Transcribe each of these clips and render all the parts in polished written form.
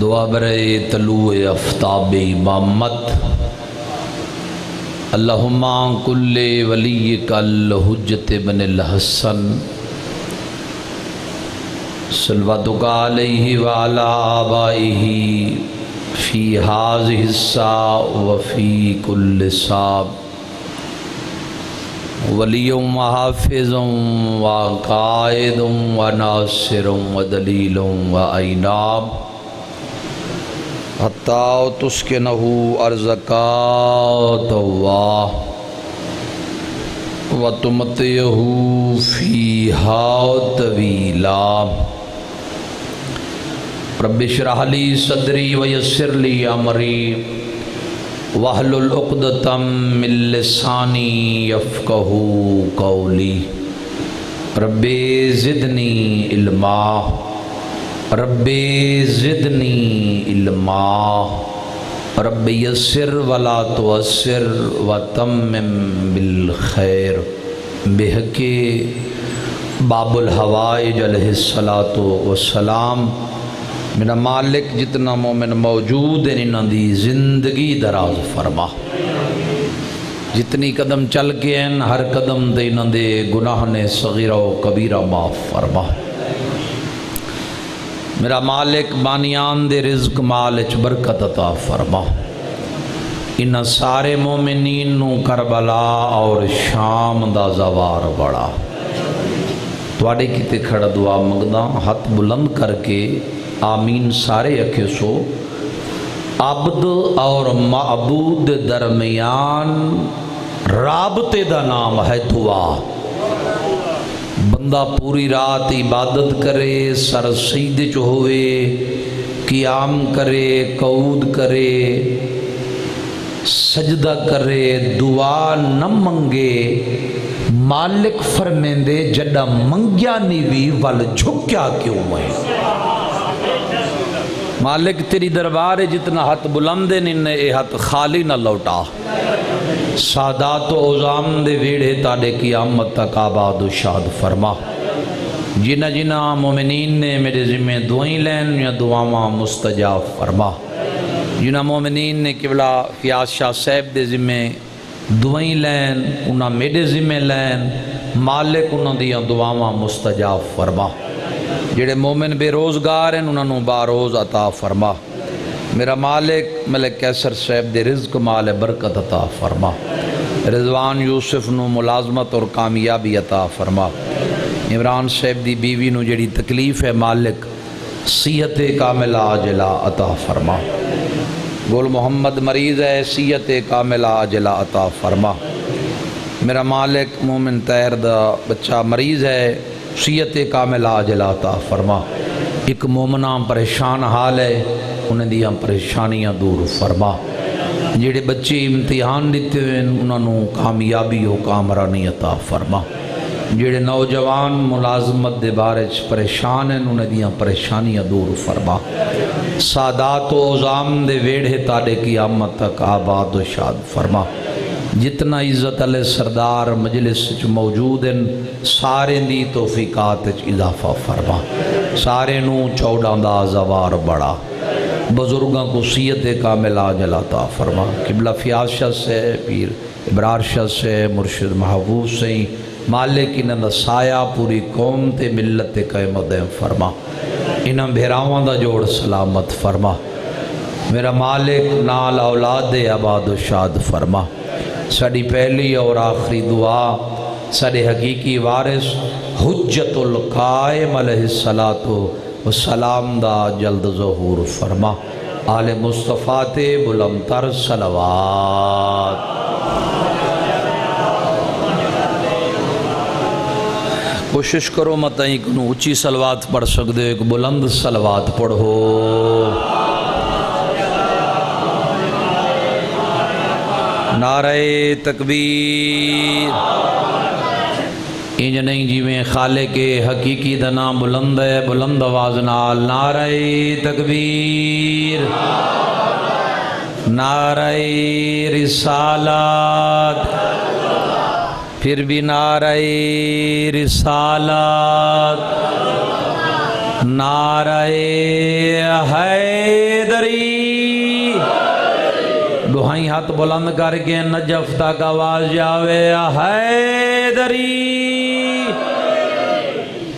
دعا برائے طلوع آفتاب امامت اللہم عن کل ولیک الحجۃ بن الحسن صلواتک علیہ وعلی آبائہ فی ہذہ الساعة وفی کل ساعة ولی و حافظ و قائد و ناصر و دلیل و عیناب حتی تسکنہ ارضک طوعا و تمتعہ فیہا طویلا رب اشرح لی صدری و یسر لی امری واحلل عقدۃ من لسانی یفقہوا قولی رب زدنی علما رب زدنی علما رب یسر ولا تعسر وتمم بالخیر بحق باب الحوائج علیہ الصلاۃ والسلام میرا مالک جتنا مومن موجود ہیں انہاں دی زندگی دراز فرما، جتنی قدم چل کے ہیں ہر قدم دے انہاں دے گناہ نے صغیرہ و کبیرہ معاف فرما۔ میرا مالک بانیان دے رزق مال اچ برکت عطا فرما۔ انہاں سارے مومنین نو کربلا اور شام دا زوار بڑا تواڈے کیتے کھڑا دعا منگدا، ہاتھ بلند کر کے آمین سارے اکھے سو۔ عبد اور معبود درمیان رابطے دا نام ہے دعا۔ بندہ پوری رات عبادت کرے، سر سجدے چ ہوئے، قیام کرے، قعود کرے، سجدہ کرے، دعا نہ منگے، مالک فرمیندے جڈا منگیا نہیں بھی ول جھکیا کیوں ہے؟ مالک تیری دربار جتنا ہاتھ بلند نے اے ہاتھ خالی نہ لوٹا۔ سادات و عظام دے ویڑے تاڑے قیامت تک آباد و شاد فرما۔ جنہ جنہ مومنین نے میرے ذمہ دعائیں لین یا دعاواں مستجاب فرما۔ جنہ مومنین نے قبلہ فیاض شاہ صاحب دے ذمہ دعائیں لین انہاں میرے ذمہ لین، مالک انہاں دیاں دعاواں مستجاب فرما۔ جڑے مومن بے روزگار ہیں انہوں نے باروز عطا فرما۔ میرا مالک ملک کیسر صاحب دے رزق مال برکت عطا فرما۔ رضوان یوسف نو ملازمت اور کامیابی عطا فرما۔ عمران صاحب دی بیوی نو جڑی تکلیف ہے مالک صحت کاملہ عاجلہ عطا فرما۔ گل محمد مریض ہے، صحت کاملہ عاجلہ عطا فرما۔ میرا مالک مومن طاہر دا بچہ مریض ہے، صحت کاملہ عاجلہ عطا فرما۔ ایک مومنہ پریشان حال ہے، انہیں دیاں پریشانیاں دور فرما۔ جڑے بچے امتحان دیتے ہوئے انہوں کامیابی و کامرانی عطا فرما۔ جڑے نوجوان ملازمت دے بارے پریشان ہیں انہیں دیاں پریشانیاں دور فرما۔ سادات و عظام دے ویڑے تاڑے قیامت تک آباد و شاد فرما۔ جتنا عزت علیہ سردار مجلس موجود ہیں سارے دی توفیقات اضافہ فرما۔ سارے نو چوڑاں دا زوار بڑا، بزرگاں کو صحت کاملہ عاجلہ عطا فرما۔ قبلہ فیاض شاہ سے، پیر ابرار شاہ سے، مرشد محبوب سے، مالک انہاں سایہ پوری قوم تے ملت قائم دائم فرما۔ انہاں بھیراواں دا جوڑ سلامت فرما۔ میرا مالک نال اولاد آباد و شاد فرما۔ ساڑی پہلی اور آخری دعا ساڑے حقیقی وارث حجت القائم علیہ السلام دا جلد ظہور فرما۔ آل مصطفیٰ تے بلند تر صلوات۔ کوشش کرو متائیں کنو اچھی صلوات پڑھ سکتے ایک بلند صلوات پڑھو۔ نعرہ تکبیر۔ انج نہیں جی میں خالق حقیقی دا نام بلند ہے، بلند آواز نال نعرہ تکبیر، نعرہ رسالت، پھر بھی نعرہ رسالت۔ نعرہ حیدری دہائی ہاتھ بلند کر کے نجف تک آواز جاوے حیدری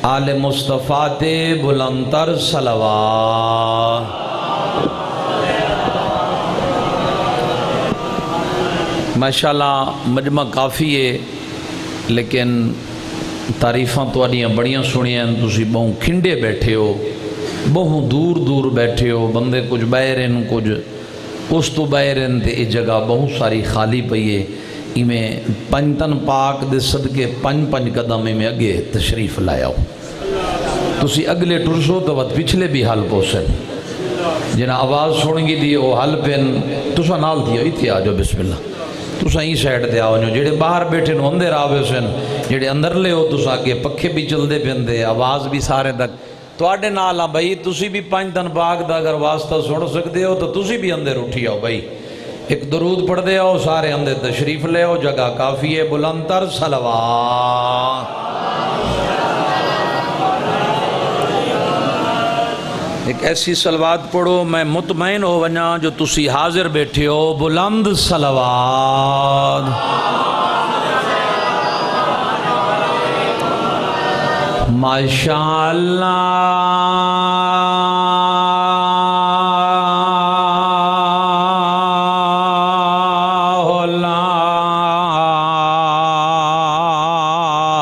آل مصطفیٰ تے بلند تر صلوات ماشاءاللہ مجمع کافی ہے لیکن تعریفاں تو آڈیاں بڑیاں سنیاں تسی بہوں کھنڈے بیٹھے ہو بہوں دور دور بیٹھے ہو بندے کچھ بائرن کچھ اس تو بائرن تے یہ جگہ بہت ساری خالی پئی ہے میں پنجتن پاک دے صدقے پنج قدم میں اگے تشریف لایا ہو تسی اگلے ٹرسو تو وقت پچھلے بھی حل پوسن جنہاں آواز سنگی دی وہ حل پین تسا نال تھی ہوئی تھی آجو بسم اللہ تسا ہی سائٹ دے آؤ جڑے باہر بیٹھے نو اندر آوے سن جڑے اندر لے ہو تسا کے پکھے بھی چل دے پین دے آواز بھی سارے تک تو آڈے نالا بھائی تسی بھی پنجتن پاک دا اگر واسطہ سن سکتے ہو تو تسی بھی اندر اٹھی آؤ بھائی ایک درود پڑھ دے آؤ سارے اندر تشریف لے آؤ جگہ کافی ہے بلند تر صلوات ایک ایسی صلوات پڑھو میں مطمئن ہو ونیا جو تسی حاضر بیٹھے ہو بلند صلوات ماشاءاللہ لا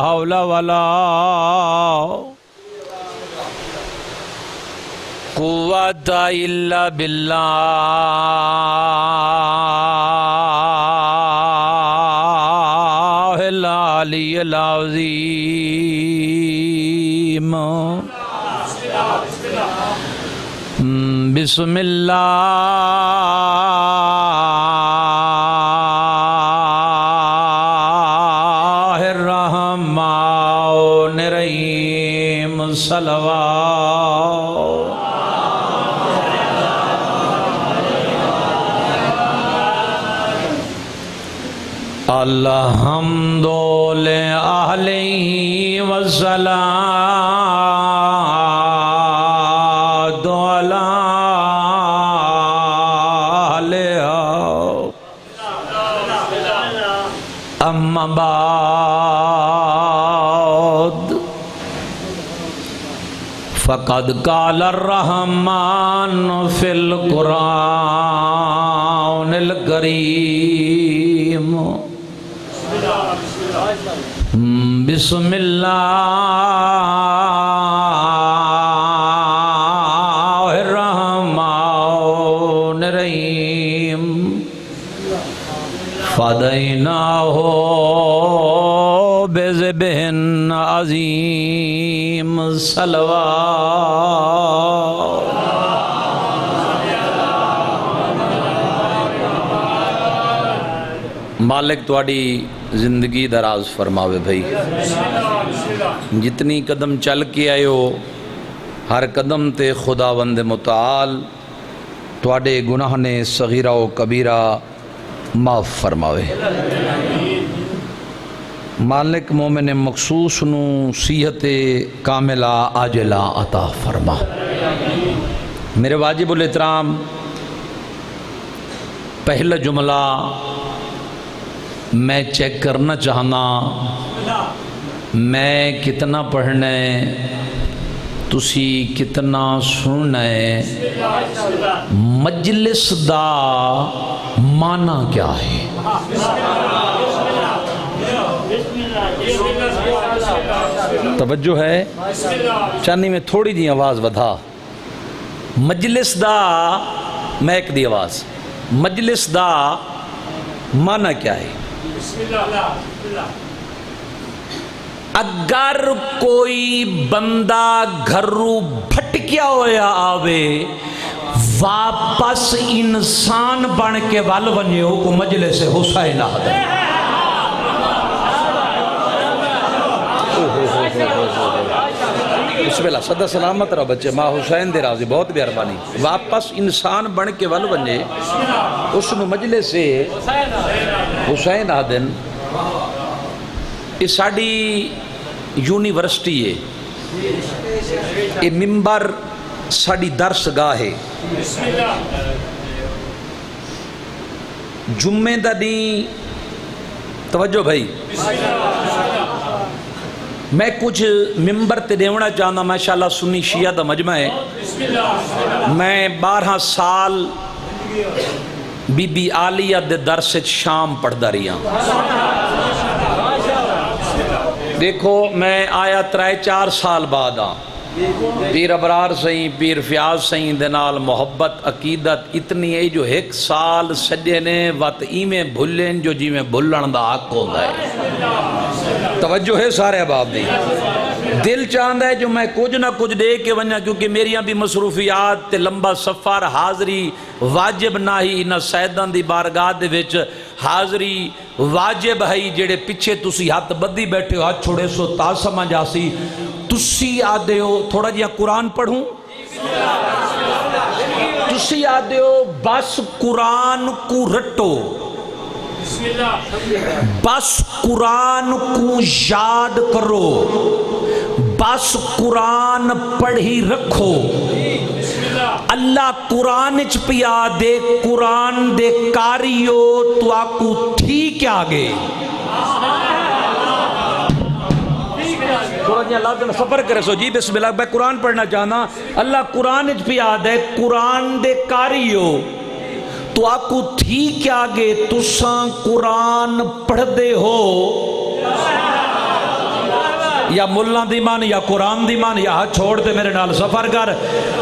حول ولا قوت الا باللہ العلی العظیم بسم اللہ الرحمن الرحیم صلوات الحمد للہ والصلاۃ علیہ اما بعد فقد قال الرحمن فی القرآن الکریم بسم اللہ الرحمن الرحیم فدیناہ بذبح عظیم صلوات مالک تواڈی زندگی دراز فرماوے بھائی جتنی قدم چل کے آئے ہو ہر قدم تے خداوند متعال تواڈے گناہ نے صغیرہ و کبیرہ معاف فرماوے مالک مومن مخصوص نو صحت کاملہ عاجلہ عطا فرما میرے واجب الاحترام پہلا جملہ میں چیک کرنا چاہنا میں کتنا پڑھنا ہے تسی کتنا سننا ہے مجلس دا معنی کیا ہے توجہ ہے چانی میں تھوڑی جی آواز بدھا مجلس دا میک دی آواز مجلس دا معنی کیا ہے اگر کوئی بندہ گھرو بھٹکیا ہویا آوے واپس انسان بن کے وال ونجے ہو کو مجلس حسین آدھے بسم اللہ صدا سلامت رہا بچے ماں حسین دے راضی بہت بیاربانی واپس انسان بن کے ول ونجے اس میں مجلس سے حسین آدن اس ساڑی یونیورسٹی ہے یہ ممبر ساڑی درس گاہ ہے. جمعے دا دن توجہ بھائی میں کچھ ممبر تے دیونا چاہنا. ماشاءاللہ سنی شیعہ دا مجمع ہے. میں 12 سال بی بی عالیہ دے درس شام پڑھ دا رہی ہوں. دیکھو میں آیا 3-4 سال بعد ہاں. پیر ابرار سہیں پیر فیاض سہیں دنال محبت عقیدت اتنی ہے جو 1 سال سجے نے وقت ایمیں بھلیں جو جی میں بھلن دا حق ہوتا ہے. توجہ ہے سارے احباب دی. دل چاہتا ہے جو میں کچھ نہ کچھ دے کے ونیا کیونکہ میریاں بھی مصروفیات تے لمبا سفر حاضری واجب نہ ہی انہاں سیدان دی بارگاہ دے وچ حاضری واجب ہے. جڑے پیچھے تسی ہاتھ بدی بیٹھے ہو ہاتھ چھوڑے سو تا سمجھ آسی تسی آدھے ہو تھوڑا جہاں قرآن پڑھوں. تسی آدھے ہو بس قرآن کو رٹو بس قرآن کو یاد کرو بس قرآن پڑھی رکھو. اللہ قرآن چ پیا دے قرآن دے کاریو تو آکو ٹھیک آگے. سفر کرے سو جی بسم اللہ میں قرآن پڑھنا چاہنا. اللہ قرآن چ پیا دے قرآن دے کاریو تو آکو ٹھیک آگے. تساں قرآن پڑھ دے ہو یا ملان دی مان یا قرآن دی مان یا ہاتھ چھوڑ دے میرے نال سفر کر.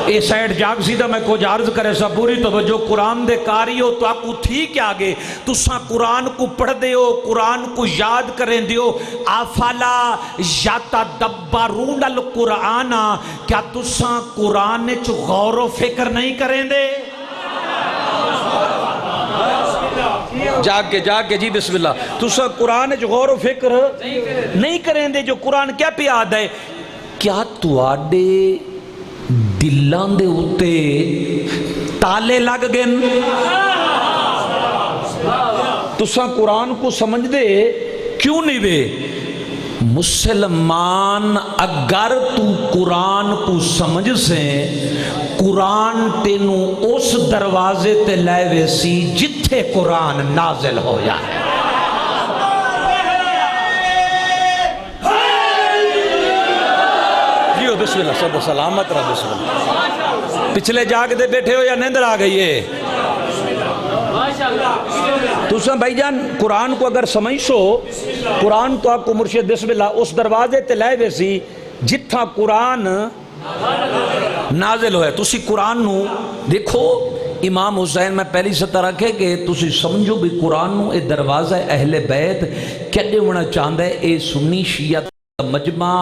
اے سائٹ جاگ سیدھا میں کچھ عرض کرے سا پوری توجہ. قرآن دے کاری ہو تو آپ کو ٹھیک آگے. تساں قرآن کو پڑھ دے ہو قرآن کو یاد کریں دیو. افلا یتدبرون القرآن کیا تساں قرآن چ غور و فکر نہیں کریں دے. جا کے جی بسم اللہ. تسا قرآن جو غور و فکر نہیں کریں دے جو قرآن کیا پیاد ہے. کیا تواڈے دلان دے ہوتے تالے لگ گئن. تسا قرآن کو سمجھ دے کیوں نہیں بے. مسلمان اگر تو قرآن کو سمجھ سے قرآن تینوں اس دروازے تے لے ویسی جتھے قرآن نازل ہو جائے. جیو بسم اللہ سب سلامت رہا. بسم اللہ. پچھلے جاگ دے بیٹھے ہو یا نیندر آ گئی ہے. تو سن بھائی جان قرآن کو اگر سمجھ سو قرآن تو آپ کو مرشد بسم اللہ اس دروازے تے لے ویسی جتھا قرآن نازل ہوئے. تسی قرآن نو دیکھو امام حسین میں پہلی سطح رکھے کہ تسی سمجھو بھی قرآن نو اے دروازہ اہل بیت کہنے ہونا چاہتا ہے. اے سنی شیعہ مجمع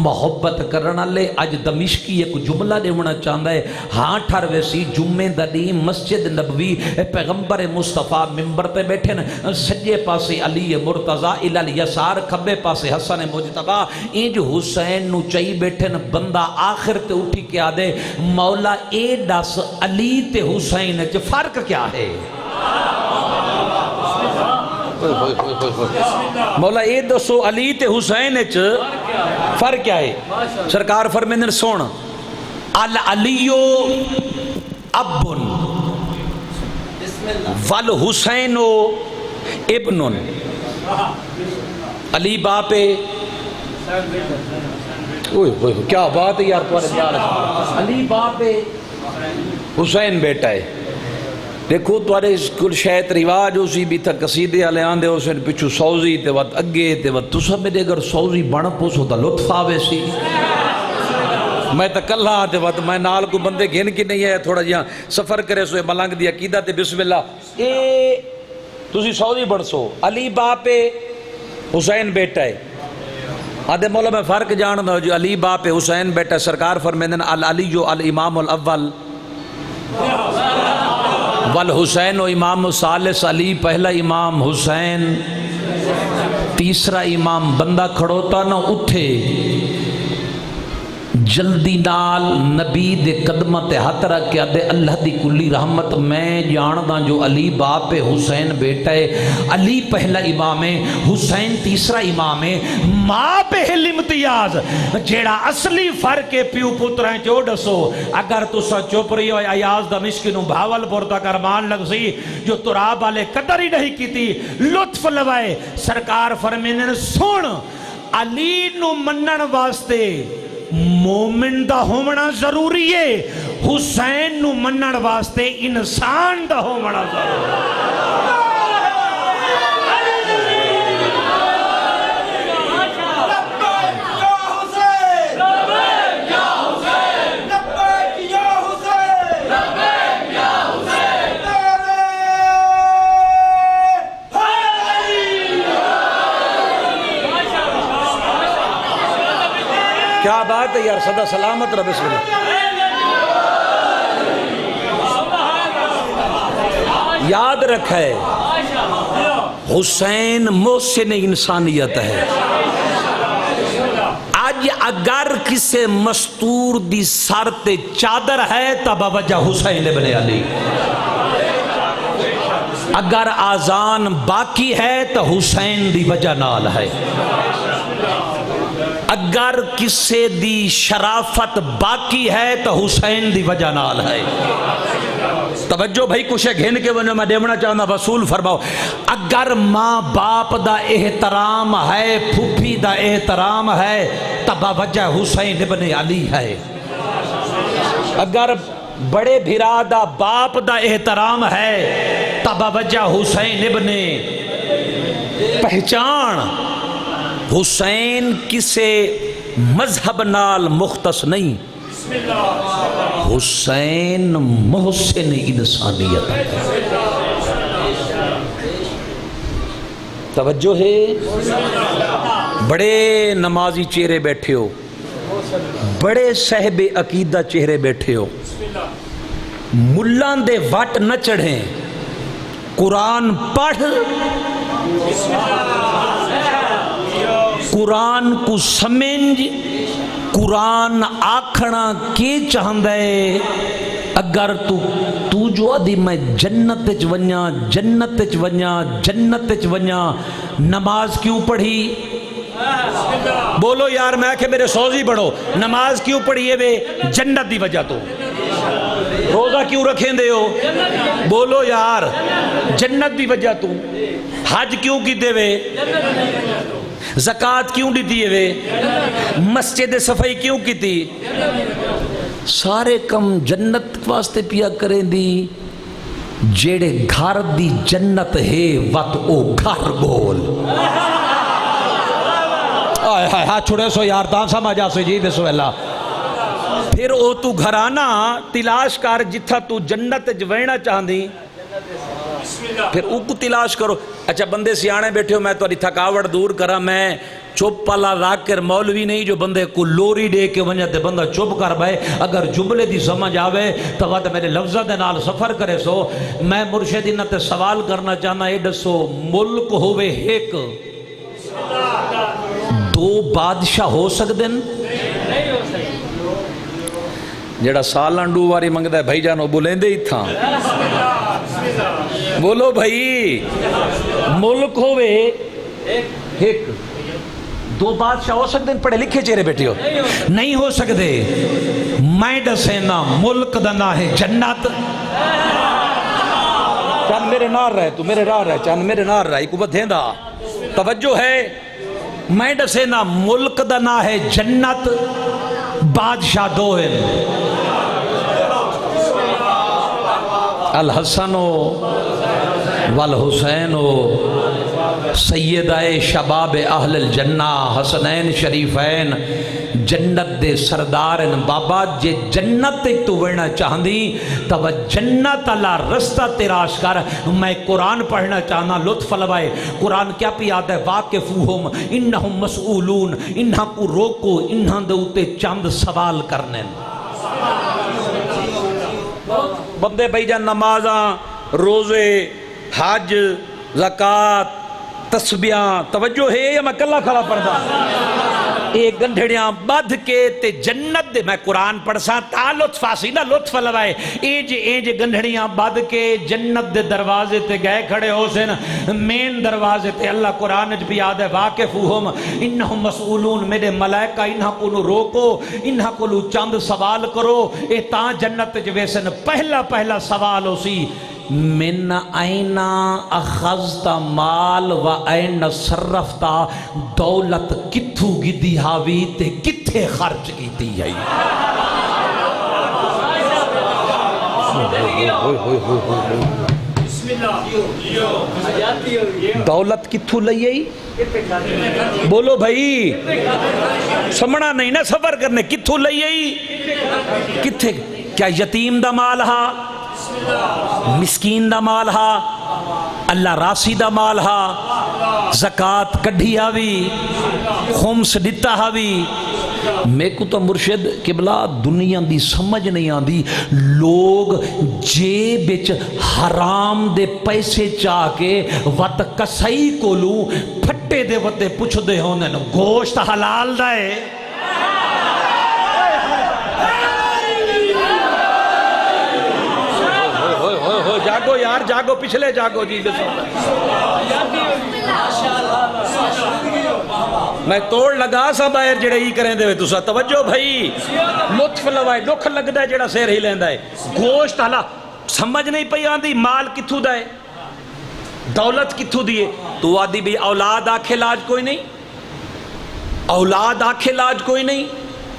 محبت کرنا لے اج دمشقی ایک جملہ دے ہونا چاہتا ہے. ہاں ٹھر ویسی جمعے دنی مسجد نبوی پیغمبر مصطفیٰ ممبر پہ بیٹھے نا. سجے پاسے علی مرتضیٰ الیسار کھبے پاسے حسن مجتبیٰ. انج حسین نو چاہی بیٹھے نا. بندہ آخر تے اٹھی کیا دے مولا اے دس علی تے حسین چ فرق کیا ہے. مولا اے دسو علی تے حسین اچ فرق کیا ہے. سرکار فرمیندن سن العلیو ابن والحسینو ابن. علی باپ کیا بات ہے یار. علی باپ حسین بیٹا ہے. دیکھو توارے کل شاید رواج اسی بھی تھا قصیدے والے آندے اسے پچھو سوزی تے وقت اگے تے وقت تو سب میں دے اگر سوزی بڑھ پوسو تا لطف آوے سی. میں تا کلہ آتے وقت میں نال کو بندے گھن کی نہیں ہے تھوڑا جہاں سفر کرے سوئے ملنگ دیا عقیدہ تے بسم اللہ. اے تسی سوزی بڑھ سو علی باپ حسین بیٹا ہے. آدھے مولا میں فرق جانتا ہوں جو علی باپ حسین بیٹا ہے. سرکار فرمیندن العلی جو الامام الاول والحسین و امام الثالث. علی پہلا امام حسین تیسرا امام. بندہ کھڑوتا نہ اٹھے جلدی نال نبی دے قدمہ تے ہاتھ رکھ کے آدھے اللہ دی کلی رحمت میں جاندہ جو علی باپ حسین بیٹا ہے، علی پہلا امام ہے، حسین تیسرا امام ہے، ماں پہل امتیاز جیڑا اصلی فرق ہے پیو پتریں جو ڈسو اگر تسا چپ رہی ہو ایاز دمشقی نو بھاول پور تک ارمان لگ سی جو تراب والے قدر ہی نہیں کی تھی لطف لوائے سرکار فرمینے سن علی نو منن واسطے مومن دا ہومنا ضروری ہے، حسین نو منن واسطے انسان دا ہومنا ضروری ہے۔ کیا بات ہے یار، صدا سلامت رب اس میں یاد رکھے حسین محسن انسانیت ہے۔ آج اگر کسے مستور دی سر تے چادر ہے تب وجہ حسین ابن علی، اگر آزان باقی ہے تو حسین دی وجہ نال ہے، اگر کسے دی شرافت باقی ہے تو حسین دی وجہ نال ہے۔ توجہ بھائی کچھ گھن کے وجہ میں دیمنا چاہنا وصول فرماؤ، اگر ماں باپ دا احترام ہے، پھوپھی دا احترام ہے تب وجہ حسین ابن علی ہے، اگر بڑے بھرا دا باپ دا احترام ہے تب وجہ حسین ابن پہچان۔ حسین کسے مذہب نال مختص نہیں، حسین محسن انسانیت ہے۔ توجہ ہے، بڑے نمازی چہرے بیٹھے ہو، بڑے صاحب عقیدہ چہرے بیٹھے ہو، ملان دے وٹ نہ چڑھیں، قرآن پڑھ، قرآن کو سمجھ، قرآن آکھنا کی چاہندے، اگر تو جو آدھی میں جنت ونیا جنت ونیا جنت ونیا نماز کیوں پڑھی؟ بولو یار، میں کہ میرے سوزی بڑھو، نماز کیوں پڑھی ہے بے؟ جنت دی وجہ تو۔ روزہ کیوں رکھیں دے ہو؟ بولو یار، جنت دی وجہ تو۔ حج کیوں کی دے وے؟ زکاة کیوں دیتی ہے وے؟ مسجد صفائی کیوں کی تھی؟ سارے کم جنت واسطے پیا کریں دی، جیڑے گھر دی جنت ہے وقت او گھر گول۔ آئے ہائے ہاں چھوڑے سو یار، تاں سمجھا سے جی بسم اللہ۔ پھر او تو گھرانا تلاش کر جتھا تو جنت جوینا چاہندی، پھر او کو تلاش کرو۔ اچھا بندے سیانے بیٹھے ہو، میں تو تھکاوٹ دور کرا، میں چپ پالا راک کر مولوی نہیں جو بندے کو لوری دے کے ونجا تے بندہ چپ کر بھائے، اگر جملے دی سمجھ آوے تو وقت میرے لفظہ دے نال سفر کرے سو۔ میں مرشدینہ تے سوال کرنا چاہنا اے دسو، ملک ہوئے ایک، دو بادشاہ ہو سکدن؟ جڑا سالان ڈو واری منگدہ ہے بھائی جانو بولیں دے ہی تھا، بولو بھائی، ملک ہوئے ایک، دو بادشاہ ہو سکتے ہیں؟ پڑھے لکھے چہرے بیٹھے ہو، نہیں ہو سکتے۔ میں دسینا ملک دنا ہے جنت، چاند میرے نار رہے، تو میرے نار رہے، چاند میرے نار رہے، کو بات دھیندہ توجہ ہے۔ میں دسینا ملک دنا ہے جنت، بادشاہ دو ہیں، الحسن والحسین سیدہ شباب اہل الجنہ، حسنین شریفین جنت دے سردارن۔ بابا جے جنت تو وڑنا چاہندی تو جنت اللہ رستہ تراش کر۔ میں قرآن پڑھنا چاہنا، لطف لوائے۔ قرآن کیا پیاد ہے؟ واقفوہم انہم مسئولون، انہاں کو روکو، انہاں دے اوتے چند سوال کرنے۔ بندے بھائی جان نمازاں، روزے، حج، زکاة، تسبیحاں، توجہ ہے یا میں کلہ کھڑا پڑھتا؟ اے گنڈھڑیاں بدھ کے تے جنت دے میں قرآن پڑھساں تا لطف آسی نا لطف لوائے اے جے گنڈھڑیاں بدھ کے جنت دے دروازے تے گئے کھڑے ہو سن مین دروازے تے اللہ قرآن بھی یاد ہے واقفوہم انہم مسئولون میرے ملائکہ انہاں کو روکو انہاں کو چند سوال کرو اے تاں جنت جوے سن پہلا سوال ہو سی من اینا اخذتا مال و اینا صرفتا دولت کتھو گدی ہاوی تے کتھے خرچ کیتی ہے دولت کتھو لئی بولو بھائی سمنا نہیں نا سفر کرنے کتھو لئی کتھے کیا یتیم دا مال ہا مسکین دا مال ہا اللہ راسی دا مال ہا زکاة کڈھی آوی خمس ڈتا آوی میں کو تو مرشد قبلہ دنیا دی سمجھ نہیں آندی لوگ جیب وچ حرام دے پیسے چاہ کے وط کسائی کو لوں پھٹے دے وتے پوچھ دے ہونے گوشت حلال دائے جاگو یار جاگو پچھلے جاگو جی میں توڑ لگا سا باہر جڑے ہی کریں دے تسا توجہ بھائی لطف لوائے دکھ لگ دے جڑا سیر ہی لیندہ ہے گوشت حالا سمجھ نہیں پئی آندی مال کتھو دائے دولت کتھو دیئے تو آدھی بھی اولاد آکھے لاج کوئی نہیں اولاد آکھے لاج کوئی نہیں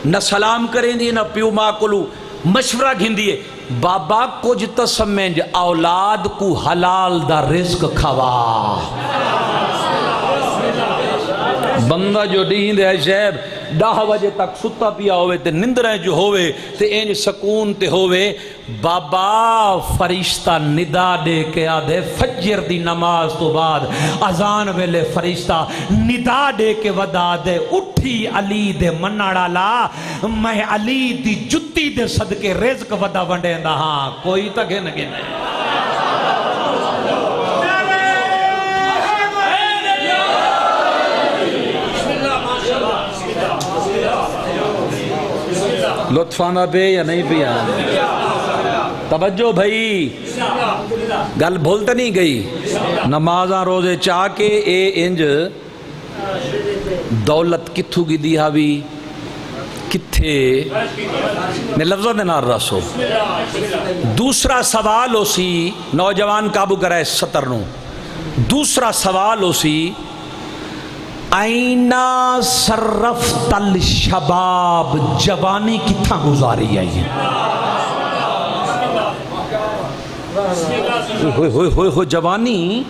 نہ سلام کریں دی نہ پیو ماں کلو مشورہ گھن دیئے بابا کچھ تو سمجھ اولاد کو حلال دا رزق کھوا بندہ جو دین دے شہر 10 بجے تک ستا پیا ہوئے تے نندریں جو ہوئے تے اینج سکون تے ہوئے بابا فرشتہ ندا دے کے آدھے فجر دی نماز تو بعد اذان ویلے فرشتہ ندا دے کے ودا دے اٹھی علی دے مناڑا لا میں علی دی جتی دے صدقے رزق ودا ونڈے دا ہاں کوئی تکے نگے نہیں لطفانہ پہ یا نہیں پیا توجہ بھائی گل بھولتے نہیں گئی نمازاں روزے چاہ کے اے انج دولت کتھو گی دی ہاوی کتھے میں لفظوں دے نار رسو دوسرا سوال ہو سی نوجوان قابو کرائے 70 دوسرا سوال ہو سی اینا صرفت الشباب جوانی کتھا گزاری ہے ہوئے جوانی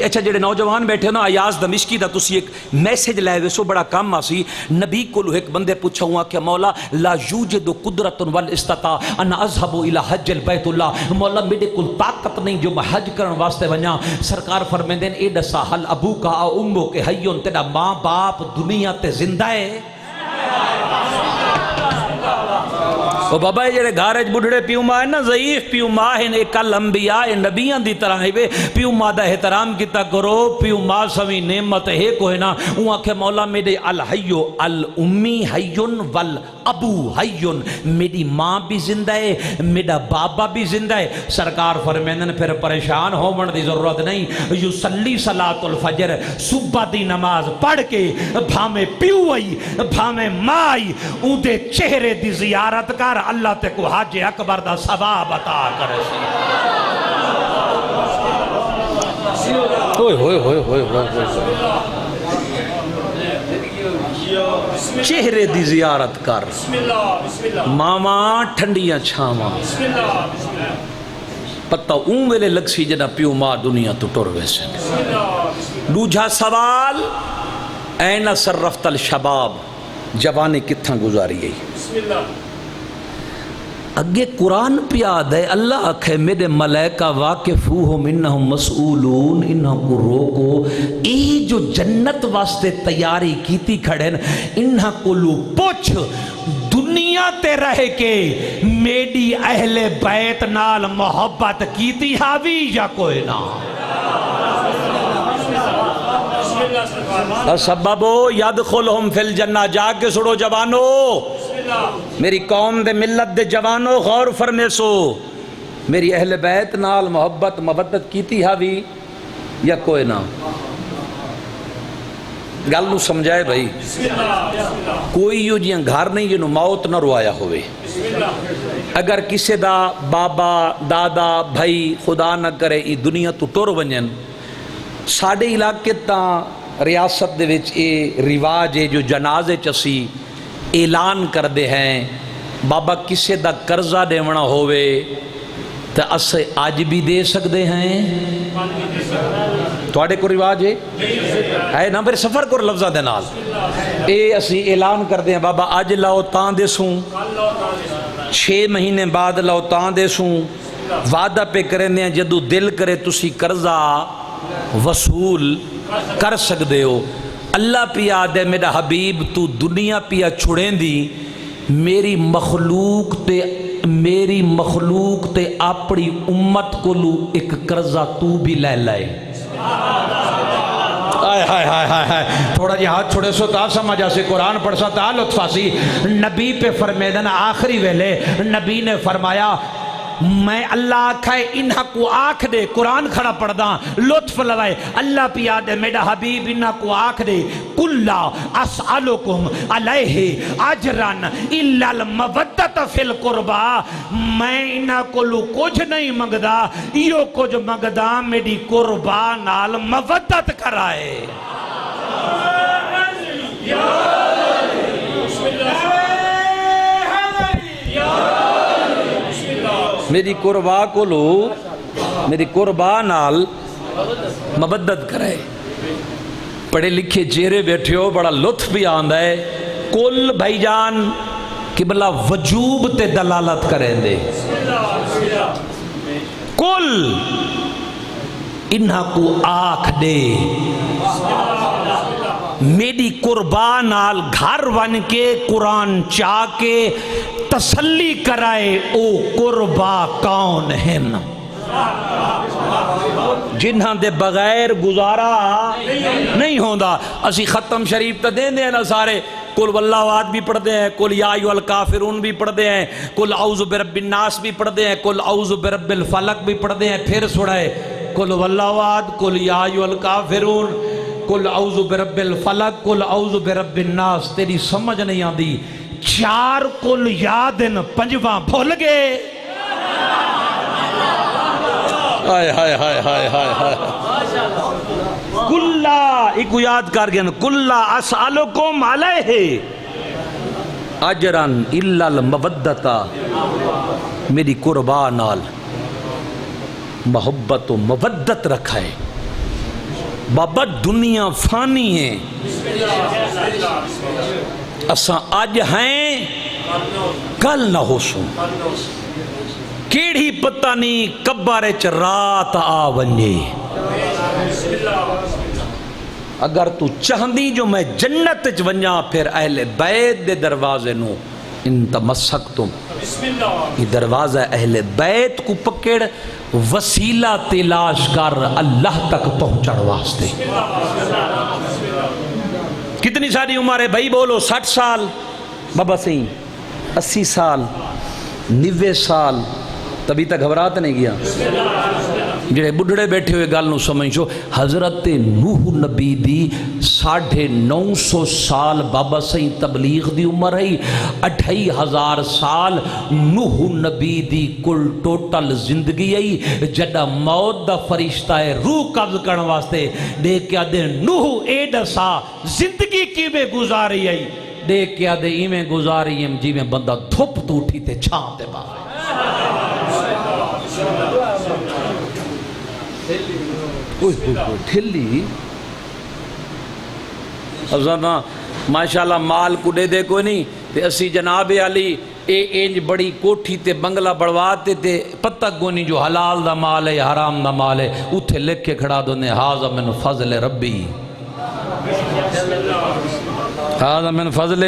اچھا جڑے نوجوان بیٹھے ہو نا ایاز دمشقی دا تسی ایک میسیج لائے ویسو بڑا کام آسی نبی کو لو ایک بندے پوچھا ہوا کہ مولا لا یوجد قدرت والاستطاع انا اذهب الى حج البیت اللہ مولا میرے کل طاقت نہیں جو میں حج کرن واسطے ونیا سرکار فرمیندین اے دسا حل ابو کا امو کے حیون تیرا ماں باپ دنیا تے زندہ ہے وہ بابا یہ جڑے گھارج بڑھڑے پیو ماں ہے نا ضعیف پیو ماں ہے ایک کل انبیاء نبیاں دی طرح ہے پیو ماں دا احترام کیتا کرو پیو ماں سوی نعمت ہے کو ہے نا وہ آکھے مولا میرے الحیو الامی حیون والابو حیون میری ماں بھی زندہ ہے میرا بابا بھی زندہ ہے سرکار فرمیندن پھر پریشان ہو من دی ضرورت نہیں یصلی صلاۃ الفجر صبح دی نماز پڑھ کے بھامے پیو آئی بھامے ماں آئی اون دے چہرے دی زیارت کر اللہ تے کو حج اکبر دا ثواب عطا کرے چہرے دی زیارت کر ماما ٹھنڈیاں چھاواں پتہ اون ویلے لگ سی جنا پیو ماں دنیا تو ٹر ویسے دوجھا سوال این صرفت الشباب جوانی کتھاں گزاری گئی اگے قرآن پیاد ہے اللہ آکھے میرے ملائکہ واقفوہم انہم مسئولون انہم کو روکو اے جو جنت واسطے تیاری کیتی کھڑے انہاں کو لو پوچھ دنیا تے رہ کے میری اہل بیت نال محبت کیتی ہاوی یا کوئی نہ سببو یدخلہم فی الجنہ، جا کے سڑو جوانو، میری قوم دے ملت دے جوانو غور فرمے سو، میری اہل بیت نال محبت مودت کیتی ہاوی یا کوئی نہ؟ گل نو سمجھائے بھائی، کوئی یوں جیاں گھر نہیں جنہوں موت نہ روایا ہوئے۔ اگر کسی دا بابا دادا بھائی خدا نہ کرے ای دنیا تو ٹر ونجن، ساڑھے علاقے تاں ریاست دے وچ اے رواج ہے جو جنازے چسی اعلان کر دے ہیں، بابا کسی دا قرضہ دیونا ہوئے تو اسے آج بھی دے سکتے ہیں؟ توڑے کو رواج ہے نا؟ میرے سفر کو لفظہ دے نال اے اسی اعلان کر دے ہیں بابا آج لاؤ تاں دے سوں، 6 مہینے بعد لاؤ تاں دے سوں، وعدہ پہ کریں دے ہیں جدو دل کرے تسی قرضہ وصول کر سکتے ہو۔ اللہ پیا دے میرا حبیب تو دنیا پیا چھڑیں دی، میری مخلوق تے اپنی امت کو لو ایک قرضہ تو بھی لے لائے۔ تھوڑا جی ہاتھ چھوڑے سو تا سمجھا سے قرآن پڑھ سا تا لطفہ سی۔ نبی پہ فرمیدن آخری ویلے نبی نے فرمایا میں اللہ آکھائے انہا کو آکھ دے، قرآن کھڑا پڑھ دا لطف لوائے، اللہ پیا دے میرا حبیب انہا کو آکھ دے کُلّا اسألکم علیہ اجرن الا المودت فی القربہ، میں انہا کو لو کچھ نہیں مگدا، یہ کچھ مگدا میری قربہ نال مودت کرائے۔ میری قربا کو لو، میری قربا نال مبدت کرے۔ پڑھے لکھے چہرے بیٹھے ہو، بڑا لطف بھی آندہ ہے۔ کل بھائی جان قبلہ وجوب تے دلالت کریں دے، کل انہا کو آکھ دے میری قربان نال گھر ون کے قرآن چاہ کے تسلی کرائے او قربا کون ہیں جنہاں دے بغیر گزارا نہیں ہوندہ۔ اسی ختم شریف تا دیں دیں نا سارے، کل واللہ واد بھی پڑھ دیں ہیں، کل یا ایو الکافرون بھی پڑھ دیں ہیں، کل اعوذ برب الناس بھی پڑھ دیں ہیں، کل اعوذ برب الفلق بھی پڑھ دیں ہیں، پھر سڑائے کل واللہ واد، کل یا ایو الکافرون، کل اعوذ برب الفلق، کل اعوذ برب الناس۔ تیری سمجھ نہیں آندی، 4 کل یادن 5واں بھول گئے۔ ہائے ہائے ہائے ہائے ہائے کلّا ایک یاد کر گئے، کلّا اسألکم علیہ اجرن الا المودتا، میری قربان نال محبت و مودت رکھائے۔ بابا دنیا فانی ہے، اساں آج ہیں کل نہ ہو سوں، کیڑی پتہ نہیں کبارے چ رات آ ونجے۔ اگر تو چاہندی جو میں جنت چ ونجا، پھر اہل بیت دے دروازے نو ان تمسکتم، یہ دروازہ اہل بیت کو پکڑ، وسیلہ تلاش کر اللہ تک پہنچڑ واسطے۔ کتنی ساری عمر ہے بھائی بولو؟ 60 سال بابا سی، 80 سال، 90 سال، تبھی تک گھبرات نہیں گیا۔ جڑے بڑھڑے بیٹھے ہوئے گل نو سمجھو، حضرت نوح نبی دی 950 سال بابا سی تبلیغ دی عمر ہے، 25,000 سال نوح نبی دی کل ٹوٹل زندگی ہے۔ جڑا موت دا فرشتہ ہے روح قبض کرنے واسطے دیکھ کے آدھے نوح اے دسا زندگی کی میں گزاری ہے، دیکھ کے آدھے ایمیں گزاری ہے جی میں بندہ دھوپ تو اٹھی تے چھان تے باہر۔ ٹھلی ازانا ماشاءاللہ مال کو دے دے کوئی نہیں تے اسی جناب علی اینج بڑی کوٹھی تے بنگلہ بڑھواتے تے پتہ گونی جو حلال دا مال ہے حرام دا مال ہے، اتھے لکھ کے کھڑا دونے ہاذا من فضل ربی، ہاذا من فضل۔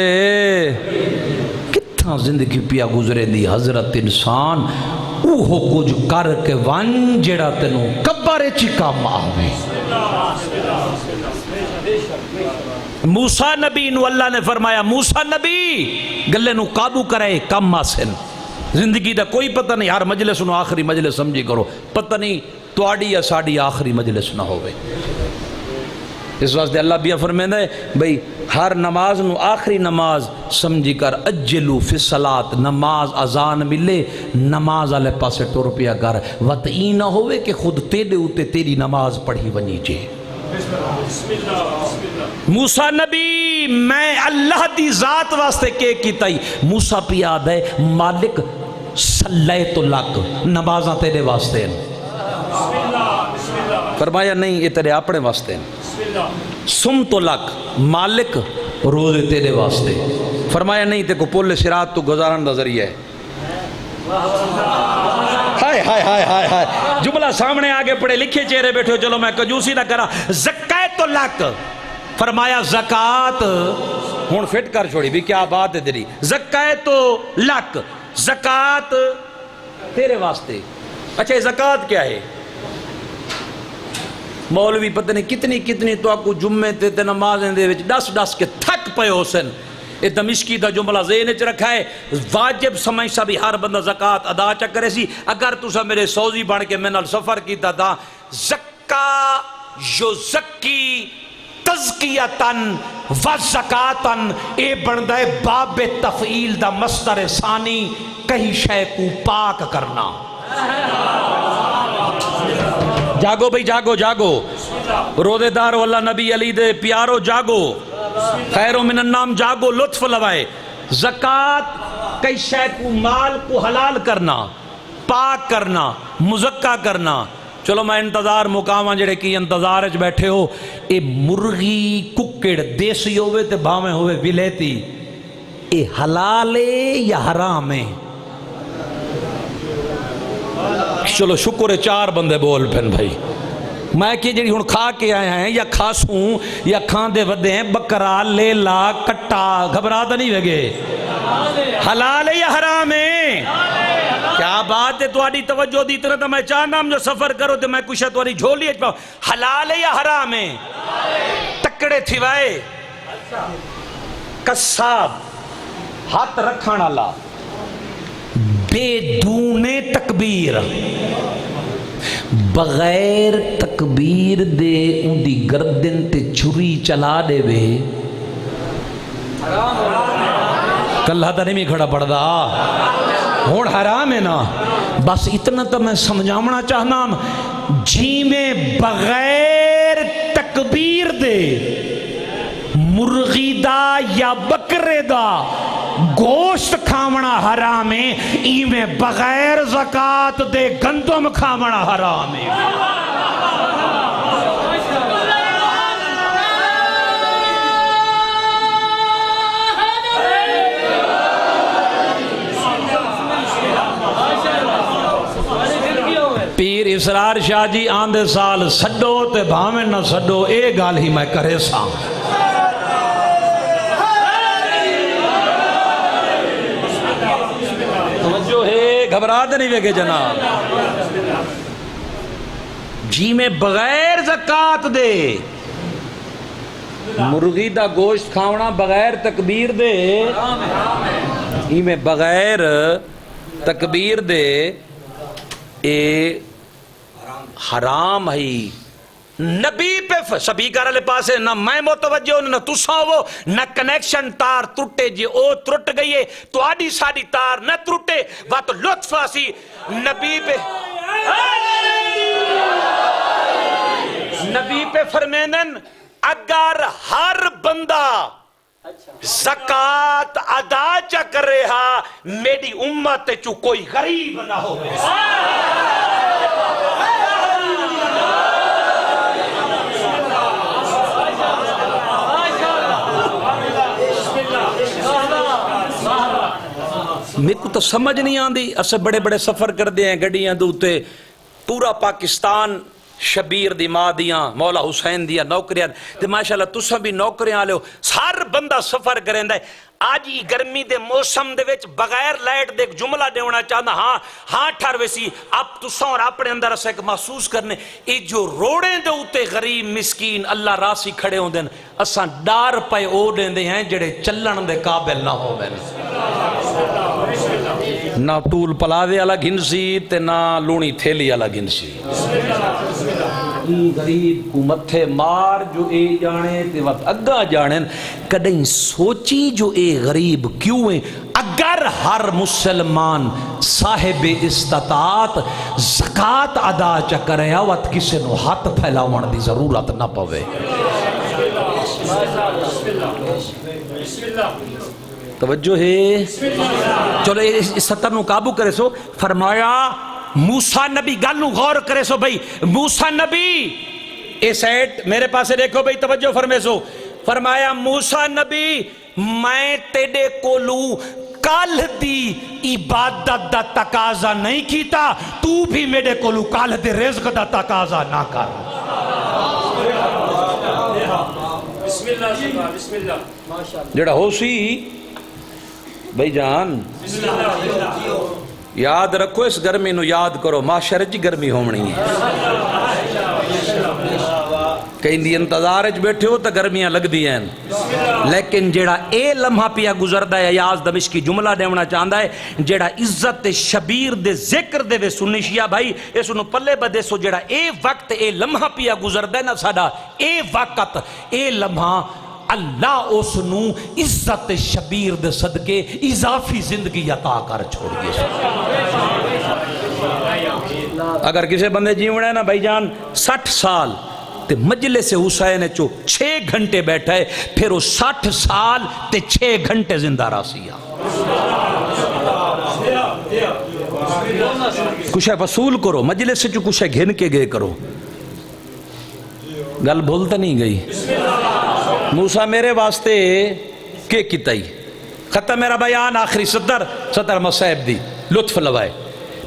کتنا زندگی پیا گزرے دی حضرت انسان، اوہو کچھ کر کے ون جڑا تنو کبارے چی کام آوے۔ موسیٰ نبی نو اللہ نے فرمایا موسیٰ نبی گلے نو قابو کرے کم آسن زندگی دا کوئی پتہ نہیں، ہر مجلس نو آخری مجلس سمجھی کرو، پتہ نہیں تواڈی یا ساڈی آخری مجلس نہ ہوئے۔ اس واسطے اللہ بھی فرمائندا ہے بھئی ہر نماز نو آخری نماز سمجھی کر، اجلو فی الصلاۃ، نماز اذان ملے نماز والے پاسے ٹر پیا کر، وت ای نہ ہوئے کہ خود تیرے اوتے تیری نماز پڑھی ونی جے۔ موسیٰ نبی میں اللہ دی ذات واسطے کے کیتائی، موسیٰ پہ یاد ہے مالک صلیت لک، نمازاں تیرے واسطے ہیں، فرمایا نہیں یہ تیرے اپنے واسطے ہیں۔ سمت لک، مالک روزے تیرے واسطے، فرمایا نہیں تے کو پل صراط تو گزارن دا ذریعہ ہے۔ ہائے ہائے ہائے ہائے ہائے، جملہ سامنے آگے پڑھے لکھے چہرے بیٹھو، چلو میں کنجوسی نہ کرا۔ زکات لک، فرمایا زکات، ہون فٹ کر چھوڑی بھی کیا بات ہے تیری، زکات لک، زکات تیرے واسطے۔ اچھا زکات کیا ہے؟ مولوی پتہ نہیں کتنی کتنی تو آپ کو جمعے تے نمازیں دے وچ ڈس ڈس کے تھک پے حسن، یہ دمشقی دا جملہ ذہن وچ رکھا ہے، واجب سمجھ سا بھی ہر بندہ زکات ادا چا کرے سی۔ اگر تسا میرے سوزی بن کے میں نال سفر کیتا تھا، زکا یزکی تزکیتن و زکاتن، اے بندہ باب تفعیل دا مصدر ثانی، کہیں شے کو پاک کرنا۔ جاگو بھئی جاگو جاگو، روزے دارو اللہ نبی علی دے پیارو جاگو، خیر من النام جاگو، لطف لوائے۔ زکات کئی شے کو مال کو حلال کرنا، پاک کرنا، مزکہ کرنا۔ چلو میں انتظار مقامہ جڑے کی انتظار اچ بیٹھے ہو، اے مرغی ککڑ دیسی ہوئے تے بھامے ہوئے ولیتی، اے حلال ہے یا حرام ہے؟ چلو شکر ہے چار بندے بول پھن بھائی، میں کہ جڑی ہن کھا کے آئے ہیں یا کھاسوں یا کھان دے ودے ہیں، بکرا لیلا کٹا گھبراتا نہیں وگے، حلال ہے یا حرام ہے؟ کیا بات ہے، تواڈی توجہ دی طرح تو میں چاہنا ہم جو سفر کرو تو میں کچھ تواڈی جھولی اچ پاؤں، حلال ہے یا حرام ہے؟ تکڑے تھوائے قصاب ہاتھ رکھن والا بے دون تکبیر، بغیر تکبیر دے ان دی گردن تے چھری چلا دے وے، کلہ تا نہیں میں کھڑا پڑ دا ہون حرام ہے نا۔ بس اتنا تو میں سمجھامنا چاہنا، جی میں بغیر تکبیر دے مرغی دا یا بکرے دا گوشت کھامنا حرام ہے، ای میں بغیر زکات دے گندم کھامنا حرام ہے۔ پیر اسرار شاہ جی آندے سال سڈو تے بھامن نہ سڈو، اے گال ہی میں کرے ساں۔ توجہ ہے، گھبرا دے نہیں وے جناب، جی میں بغیر زکات دے مرغی دا گوشت کھاونا بغیر تکبیر دے، جی میں بغیر تکبیر دے اے حرام ہی۔ نبی پہ سپیکر والے پاسے نہ میں متوجہ نہ تساں وہ، نہ کنیکشن تار ٹوٹے، جی او ٹرٹ گئی ہے تو آڈی ساڑی تار نہ ٹوٹے، بات لطف آسی نبی پہ فرمینن اگر ہر بندہ زکات ادا چا کر رہا، میری امت چو کوئی غریب نہ ہو۔ میرے کو تو سمجھ نہیں آندی، اسے بڑے بڑے سفر کر دے ہیں گڑیاں دوتے، پورا پاکستان شبیر دی ماں دیاں، مولا حسین دیاں نوکریاں، تے ماشاءاللہ تساں بھی نوکریاں لے ہو، ہر بندہ سفر کریں دے، آج ہی گرمی دے موسم دے وچ بغیر لائٹ دے ایک جملہ دیونا چاہتا ہاں ٹھہروے سی اب تساں اور اپنے اندر اسے ایک محسوس کرنے یہ جو روڑیں دے اوتے غریب مسکین اللہ راسی کھڑے ہوں دن اساں ڈار پائے او دیں دے ہیں جڑے چلن دے قابل نہ ہو بین نہ ٹول پلاوے والا گھنسی تے نہ لونی تھیلی والا گھنسی غریب کو متھے مار جو اے جانے تے وقت اگا جانے کدیں سوچی جو اے غریب کیوں ہیں اگر ہر مسلمان صاحب استطاعت زکاة ادا چکرے وقت کسی نو ہاتھ پھیلاوان دی ضرورت نہ پوے توجہ ہے چلو اس سطر نو قابو کرے سو فرمایا موسیٰ نبی گالنو غور کرے سو بھئی موسیٰ نبی اے سیٹ میرے پاسے دیکھو بھئی توجہ فرمے سو فرمایا موسیٰ نبی میں تیڑے کولو کال دی عبادت دا تقاضا نہیں کیتا تو بھی میرے کولو کال دے رزق دا تقاضا نہ کر جڑا ہو سی بھائی جان یاد رکھو اس گرمی نو یاد کرو معاشرے جی گرمی ہومنی ہے کہیں دی انتظار اچ بیٹھے ہو تا گرمیاں لگ دی ہیں لیکن جیڑا اے لمحہ پیا گزردہ ہے یاز دمشقی جملہ دیونا چاہندہ ہے جیڑا عزت شبیر دے ذکر دے وے سنشیا بھائی اس انہوں پلے بدے سو جیڑا اے وقت اے لمحہ پیا گزردہ ہے نا ساڑا اے وقت اے لمحہ اللہ اس نو عزت شبیر دے صدقے اضافی زندگی عطا کر چھوڑ گئے اگر کسی بندے جیونا ہے نا بھائی جان 60 سال تے مجلس حسین چو 6 گھنٹے بیٹھا ہے پھر وہ 60 سال تے 6 گھنٹے زندہ راسیا کچھ ہے وصول کرو مجلس سے چو کچھ ہے گھن کے گئے کرو گل بھولتا نہیں گئی موسیٰ میرے واسطے کے کتائی ختم میرا بیان آخری صدر مصائب دی لطف لوائے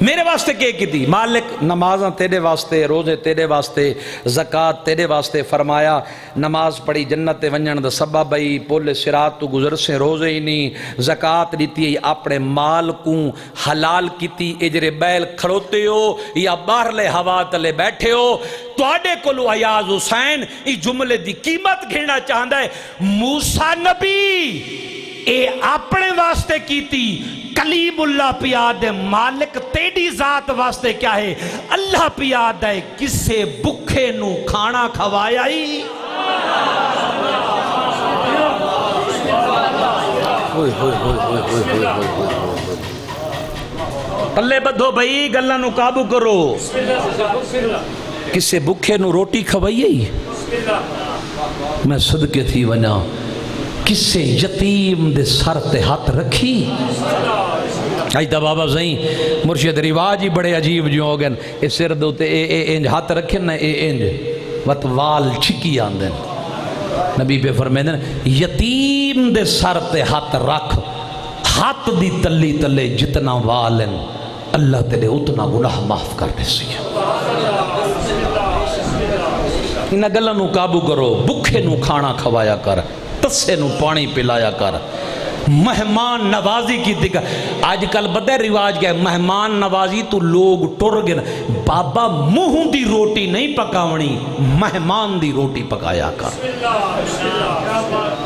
میرے واسطے کے کتی مالک نمازاں تیرے واسطے روزے تیرے واسطے زکاة تیرے واسطے فرمایا نماز پڑھی جنت ونجن دا سبب بھئی پول صراط تو گزر سے روزے ہی نہیں زکاة دیتی ہے اپنے مال کو حلال کیتی اجر بیل کھڑوتے ہو یا باہرلے ہوا تلے بیٹھے ہو تو آڈے کلو ایاز حسین اس جملے دی قیمت گھڑنا چاہندہ ہے موسیٰ نبی اے اپنے واسطے کیتی کلیم اللہ پیاد ہے مالک تیڑی ذات واسطے کیا ہے اللہ پیاد ہے کسے بکھے نو کھانا کھوایا ہی پلے بدھو بھئی گلہ نو قابو کرو کسے بکھے نو روٹی کھوائی ہی میں صدقے تھی ونا کسے یتیم دے سر تے ہاتھ رکھی آئیتا بابا زہیں مرشد رواج ہی بڑے عجیب جو ہو گئن اس سر دوتے اے انج ہاتھ رکھیں نا اے انج وطوال چھکی آندن نبی پہ فرمائیں یتیم دے سر تے ہاتھ رکھ ہاتھ دی تلی تلے جتنا والن اللہ تلے اتنا گناہ معاف کرنے سے انہا گلہ نو قابو کرو بکھے نو کھانا کھوایا کر تسے نو پانی پلایا کر مہمان نوازی کی دکھا آج کل بدے رواج گئے مہمان نوازی تو لوگ ٹر گئے بابا منہ دی روٹی نہیں پکاونی مہمان دی روٹی پکایا کر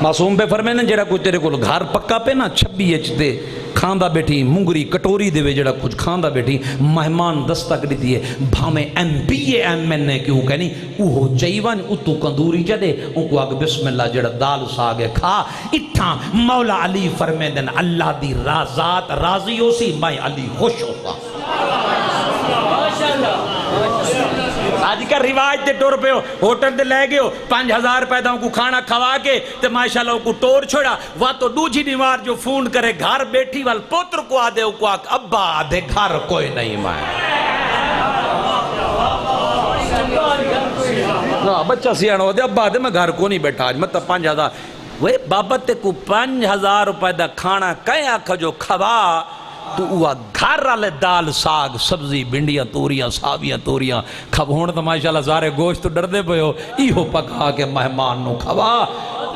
معصوم پہ فرمائے جڑا کوئی تیرے کو گھر پکا پہ نا 26 اچ دے کھاندہ بیٹھی مونگری کٹوری دے وے جڑا کچھ کھاندہ بیٹھی مہمان دستک دیتی ہے بھامے ایم بی اے ایم این نے کیوں کہنی اوہو چاہیوان اتو کندوری جدے ان کو آگے بسم اللہ جڑا دال ساگے کھا اتھا مولا علی فرمے دن اللہ دی رازات راضی ہو سی میں علی خوش ہوتا آج کا رواج دے ٹور پہ ہو ہوٹل دے لے گئے ہو 5000 پیدا کو کھانا کھوا کے تے ماشاءاللہ کو ٹور چھوڑا وہ تو دوجی نیوار جو فون کرے گھر بیٹھی وال پوتر کو آدھے کو آکھ ابا آدھے گھر کوئی نہیں میں بچہ سیانا ہو دے ابا آدھے میں گھر کو نہیں بیٹھا آج مطلب 5000 وہ بابت کو 5000 روپے دا کھانا کہیں آکھا جو کھوا تو وہ گھر والے دال ساگ سبزی بھنڈیاں توریاں ساویاں توریاں کھب ہون تو ماشاءاللہ سارے گوشت ڈر دے پہ ہو ایہو پکا کے مہمان نو کھوا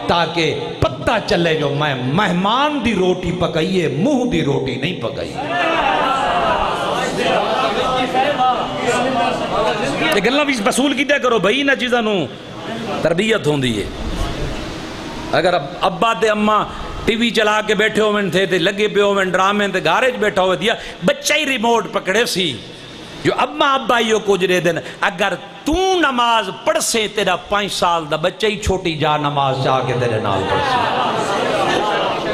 تاکہ پتہ چلے جو میں مہمان دی روٹی پکائیے منہ دی روٹی نہیں پکائی. گلاں بھی بسول کیتے کرو بھائی نہ چیزاں نو تربیت ہوندی ہے. اگر ابا تے اماں ٹی وی چلا کے بیٹھے ہوئے تھے تے لگے پہ ہوئے ڈرامے تے گارج بیٹھا ہوئے دیا بچہ ہی ریموٹ پکڑے سی جو ابا ہی کچھ رے دن. اگر تو نماز پڑھ سے تیرا 5 سال دا بچہ ہی چھوٹی جا نماز چاہ کے تیرے نال پڑھ سے.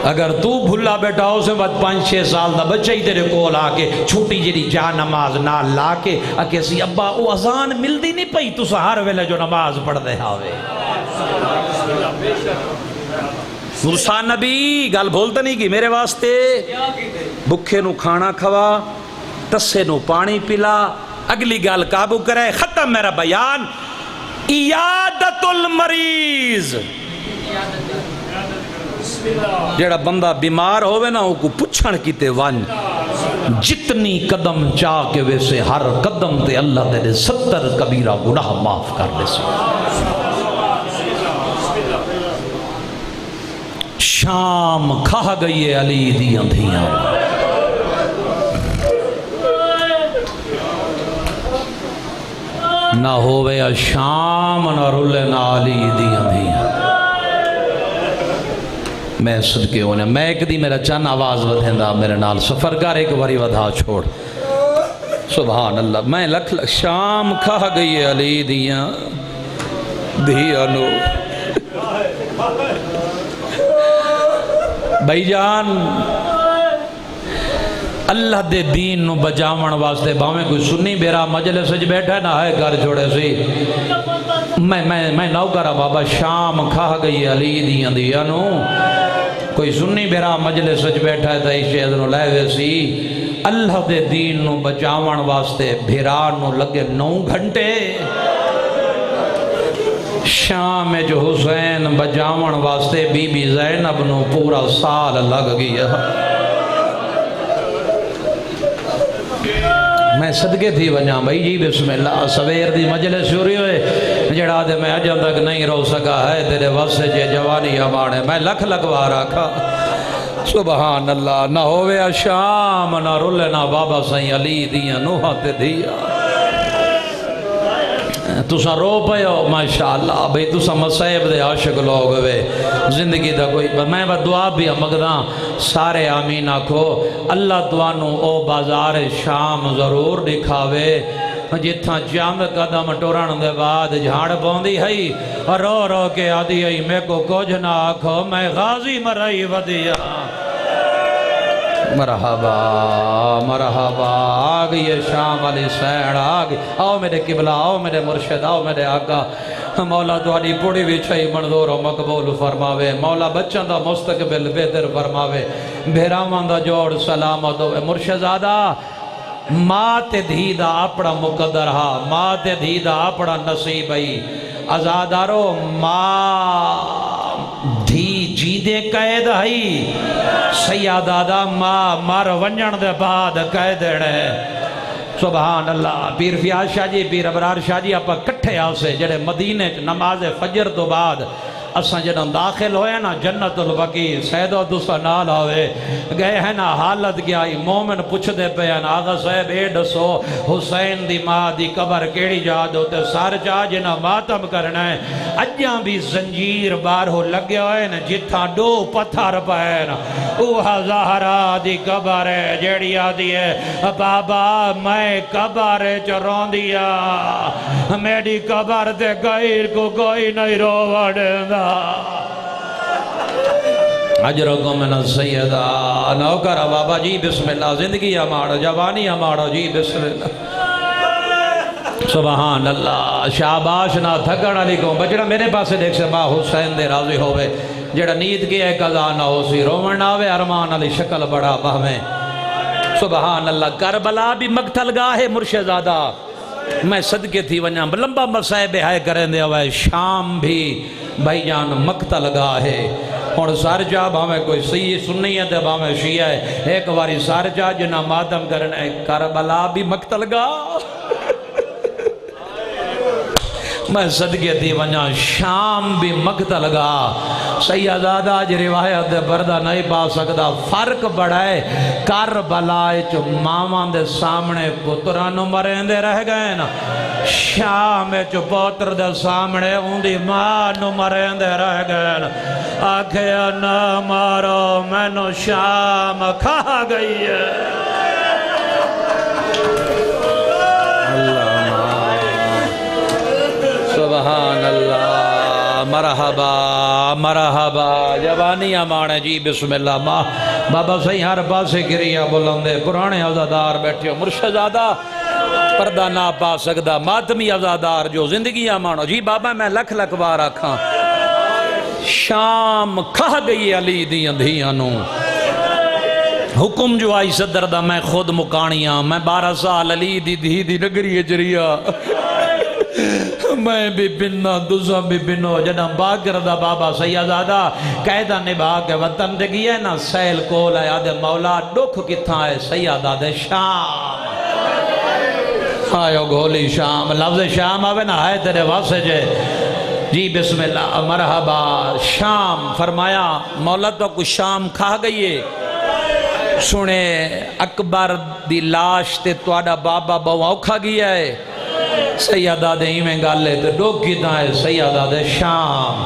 اگر تو بھلا بیٹھا ہو سے بعد 5-6 سال دا بچہ ہی تیرے کول آ کے چھوٹی جی جا نماز نال لا کے اکے سی ابا او اذان ملدی نہیں پئی تو ہر ویلے جو نماز پڑھ دے آوے. موسیٰ نبی گل بھولتا نہیں کی میرے واسطے بکھے نو کھانا کھوا تسے نو پانی پلا اگلی گل قابو کرے. ختم میرا بیان. عیادت المریض جیڑا بندہ بیمار ہوئے نا وہ کو پچھن کیتے ون جتنی قدم چاہ کے ویسے ہر قدم تے اللہ تیرے 70 کبیرہ گناہ معاف کر دے سے. شام کھا گئی ہے علی دی اندھیاں نہ ہووے شام نہ رولے نہ علی دی اندھیاں. میں صدقے ہونے میں ایک دی میرا چند آواز ودھیندہ میرے نال سفر کر ایک باری ودھا چھوڑ. سبحان اللہ. میں لکھ شام کھا گئی ہے علی دیاں دھیاں نو. بھائی جان اللہ دے دین نو بجاون واسطے باویں کوئی سنی بیرا مجلس وچ بیٹھا نہ ہے گھر چھوڑے سی میں نوکرا بابا شام کھا گئی علی دی اندھیاں نو. کوئی سنی بیرا مجلس وچ بیٹھا ہے تے شہد نو لے وے سی. اللہ دے دین نو بجاون واسطے بھیرا نو لگے 9 گھنٹے. شام جو حسین بجاون واسطے بی بی زینب نو پورا سال لگ گیا. میں صدقے تھی ونجا بھائی جی بسم اللہ. سویر دی مجلس شروع ہوئے جڑا دے میں اجل تک نہیں رو سکا ہے تیرے واسطے جے جوانی ہمارے میں لکھ لگوا رکھا. سبحان اللہ. نہ ہوئے شام نہ رولے نہ بابا سائیں علی دیاں نوحہ تے دیا. تسا رو پہ ہو ماشاءاللہ بھئی تسا مصیب دے عاشق لوگ ہوئے زندگی دا کوئی میں دعا بھی مگداں سارے آمین آکھو. اللہ توانو او بازار شام ضرور دکھاوے جتھاں چند قدم ٹورن دے بعد جھاڑ پوندی ہے رو رو کے آدھی ہے میں کو کچھ نہ آکھو میں غازی مرائی ودیا. مرحبا مرحبا. آگئی ہے شام علی سین آگئی. آؤ میرے قبلہ آؤ میرے مرشد آؤ میرے آقا. مولا تواڈی پوڑی بھی چھئی منظور و مقبول فرماوے. مولا بچوں دا مستقبل بہتر فرماوے. بھیراواں دا جوڑ سلامت ہوئے. مرشد آدھا ماں تے دھی دا اپنا مقدر ہا ماں تے دھی دا اپنا نصیب ہی. ازادارو ماں دھی جی دے قید ہی سیادہ دا ماں مر ونجن دے بعد قید ہے. سبحان اللہ. پیر فیاض شاہ جی پیر ابرار شاہ جی آپ کٹھے آسے جڑے مدینے نماز فجر تو بعد اساں جنہاں داخل ہوئے نا جنت البقی سیدہ دوسرا نال ہوئے گئے ہیں نا حالت کیا ہی مومن پوچھ دے پہ ہیں آغا صاحب اے دسو حسین دی ماں دی قبر کیڑی جاد ہوتے سار چاہ جنہاں ماتم کرنا ہے. اجاں بھی زنجیر بارہو لگے ہوئے نا جتھاں 2 پتھر پائے نا اوہا زہرا دی قبر ہے جیڑی آدھی ہے بابا میں قبر چرون دیا میری قبر دے غیر کو کوئی نہیں رو وڑنا. اجرکم من السیدہ. نوکر بابا جی بسم اللہ. زندگی ہمارا جوانی ہمارا جی بسم اللہ. سبحان اللہ. شاباش نہ تھکن علی کو بچڑا میرے پاسے دیکھ سے ماں حسین دے راضی ہوئے جڑا نیت کی ہے قضا نہ ہو سی رومن نہ ہوئے ارمان علی شکل بڑا بہمیں. سبحان اللہ. کربلا بھی مقتل گاہ ہے مرشدزادہ. میں صدقے تھی ونجا لمبا مسائب ہے کریں دے ہوئے. شام بھی بھائی جان مقتل گاہ ہے. اور سارجہ بھامے کوئی سیئی سنی ہے بھامے شیعہ ہے ایک باری سارجہ جنہ ماتم کرنے کربلا بھی مقتل گاہ. میں صدقے تھی ونجا شام بھی مقتل گاہ سیدادہ اج روایت دے پردہ نہیں پا سکدا فرق بڑا ہے کربلا وچ ماواں دے سامنے پتراں نوں مرندے رہ گئے نا شام وچ پتر دے سامنے اندی ماں نوں مرندے رہ گئے نا آکھیا نہ مارو مینوں شام کھا گئی ہے سبحان اللہ مرحبا مرحبا جوانی امانے جی بسم اللہ ماں بابا صحیح ہر پاسے گریا بلندے پرانے عزادار بیٹھے ہو مرشدزادہ پردہ نہ پا سکدا ماتمی عزادار جو زندگی امانو جی بابا میں لکھ لکھ بار آکھاں شام کھا گئی علی دی اندھیاں نو حکم جو آئی صدر دا میں خود مکانیاں میں 12 سال علی دی دھی دی نگری اجریا میں بھی بننا دوسرا بھی بنو جنہ باگر دا بابا سیدادہ قیدہ نبھا کے وطن دے گیا نا سیل کول ہے آدھے مولا دکھ کتھاں ہے سیدہ دے شام آئیو گھولی شام لفظ شام آوے نا ہے تیرے واسے جے جی بسم اللہ مرحبا شام فرمایا مولا تو کچھ شام کھا گئی ہے سنے اکبر دی لاش تے توڑا بابا بہو اوکھا گیا ہے سیدہ دے ہی میں گالے تے ڈوکی دائے سیدہ دے شام